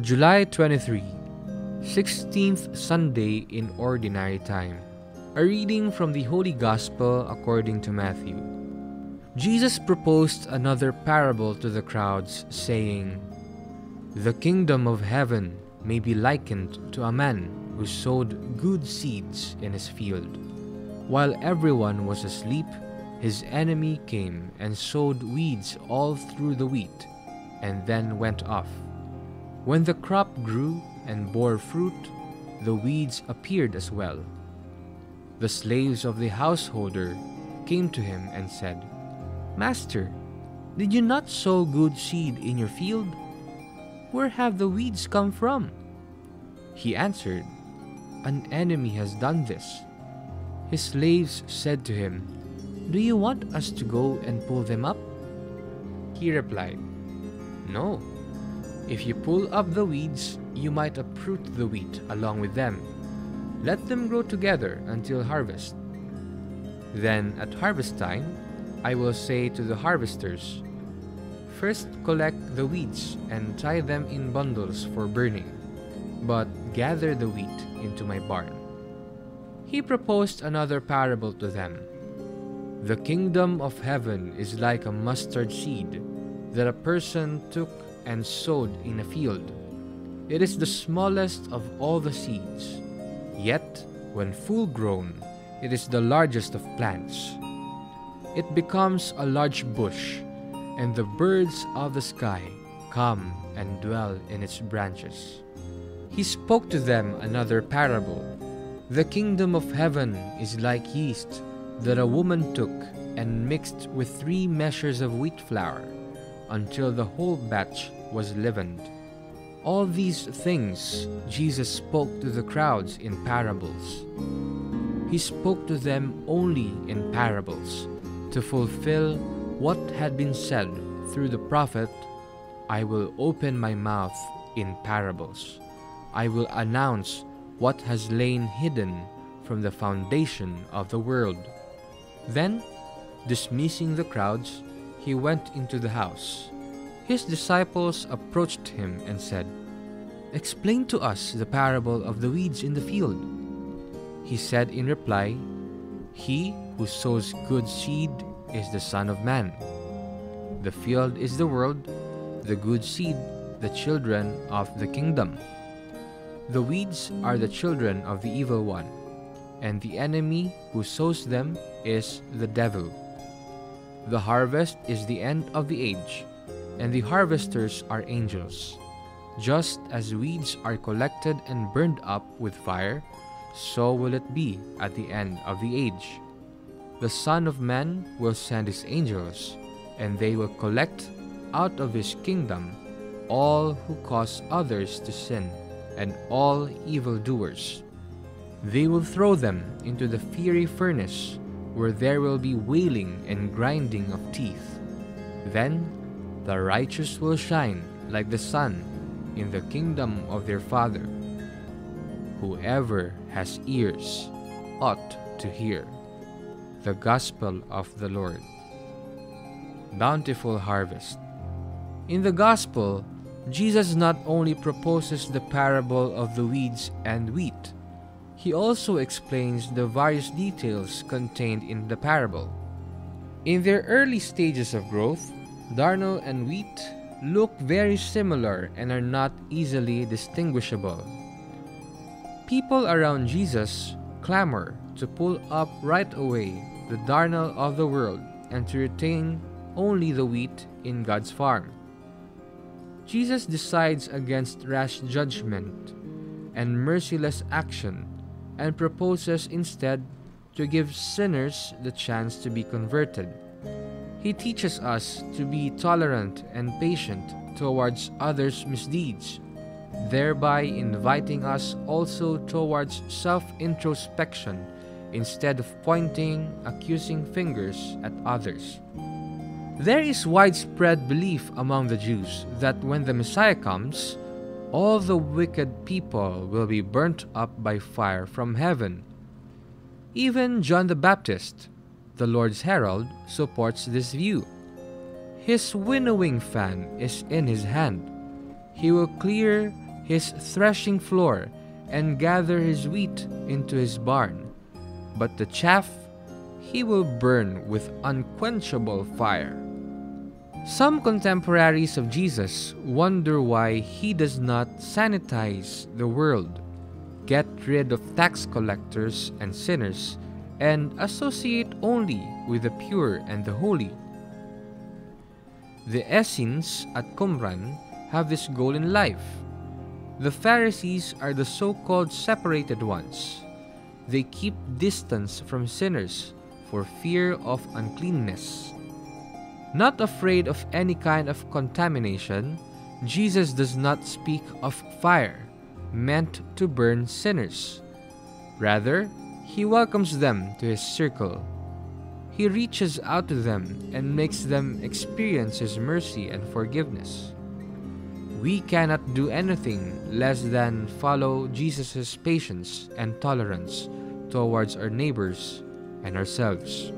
July 23, 16th Sunday in Ordinary Time. A reading from the Holy Gospel according to Matthew. Jesus proposed another parable to the crowds, saying, "The kingdom of heaven may be likened to a man who sowed good seeds in his field. While everyone was asleep, his enemy came and sowed weeds all through the wheat, and then went off. When the crop grew and bore fruit, the weeds appeared as well. The slaves of the householder came to him and said, 'Master, did you not sow good seed in your field? Where have the weeds come from?' He answered, 'An enemy has done this.' His slaves said to him, 'Do you want us to go and pull them up?' He replied, 'No. If you pull up the weeds, you might uproot the wheat along with them. Let them grow together until harvest. Then at harvest time, I will say to the harvesters, "First collect the weeds and tie them in bundles for burning, but gather the wheat into my barn." He proposed another parable to them. "The kingdom of heaven is like a mustard seed that a person took and sowed in a field. It is the smallest of all the seeds, yet when full grown, it is the largest of plants. It becomes a large bush, and the birds of the sky come and dwell in its branches." He spoke to them another parable. "The kingdom of heaven is like yeast that a woman took and mixed with 3 measures of wheat flour until the whole batch was leavened." All these things Jesus spoke to the crowds in parables. He spoke to them only in parables to fulfill what had been said through the prophet, "I will open my mouth in parables. I will announce what has lain hidden from the foundation of the world." Then, dismissing the crowds, he went into the house. His disciples approached him and said, "Explain to us the parable of the weeds in the field." He said in reply, "He who sows good seed is the Son of Man. The field is the world, the good seed the children of the kingdom. The weeds are the children of the evil one, and the enemy who sows them is the devil. The harvest is the end of the age, and the harvesters are angels. Just as weeds are collected and burned up with fire, so will it be at the end of the age. The Son of Man will send his angels, and they will collect out of his kingdom all who cause others to sin and all evildoers. They will throw them into the fiery furnace, where there will be wailing and grinding of teeth. Then the righteous will shine like the sun in the kingdom of their Father. Whoever has ears ought to hear." The Gospel of the Lord. Bountiful harvest. In the Gospel, Jesus not only proposes the parable of the weeds and wheat, he also explains the various details contained in the parable. In their early stages of growth, darnel and wheat look very similar and are not easily distinguishable. People around Jesus clamor to pull up right away the darnel of the world and to retain only the wheat in God's farm. Jesus decides against rash judgment and merciless action and proposes instead to give sinners the chance to be converted. He teaches us to be tolerant and patient towards others' misdeeds, thereby inviting us also towards self-introspection instead of pointing accusing fingers at others. There is widespread belief among the Jews that when the Messiah comes, all the wicked people will be burnt up by fire from heaven. Even John the Baptist, the Lord's herald, supports this view. His winnowing fan is in his hand. He will clear his threshing floor and gather his wheat into his barn, but the chaff he will burn with unquenchable fire." Some contemporaries of Jesus wonder why he does not sanitize the world, get rid of tax collectors and sinners, and associate only with the pure and the holy. The Essenes at Qumran have this goal in life. The Pharisees are the so-called separated ones. They keep distance from sinners for fear of uncleanness. Not afraid of any kind of contamination, Jesus does not speak of fire meant to burn sinners. Rather, he welcomes them to his circle. He reaches out to them and makes them experience his mercy and forgiveness. We cannot do anything less than follow Jesus' patience and tolerance towards our neighbors and ourselves.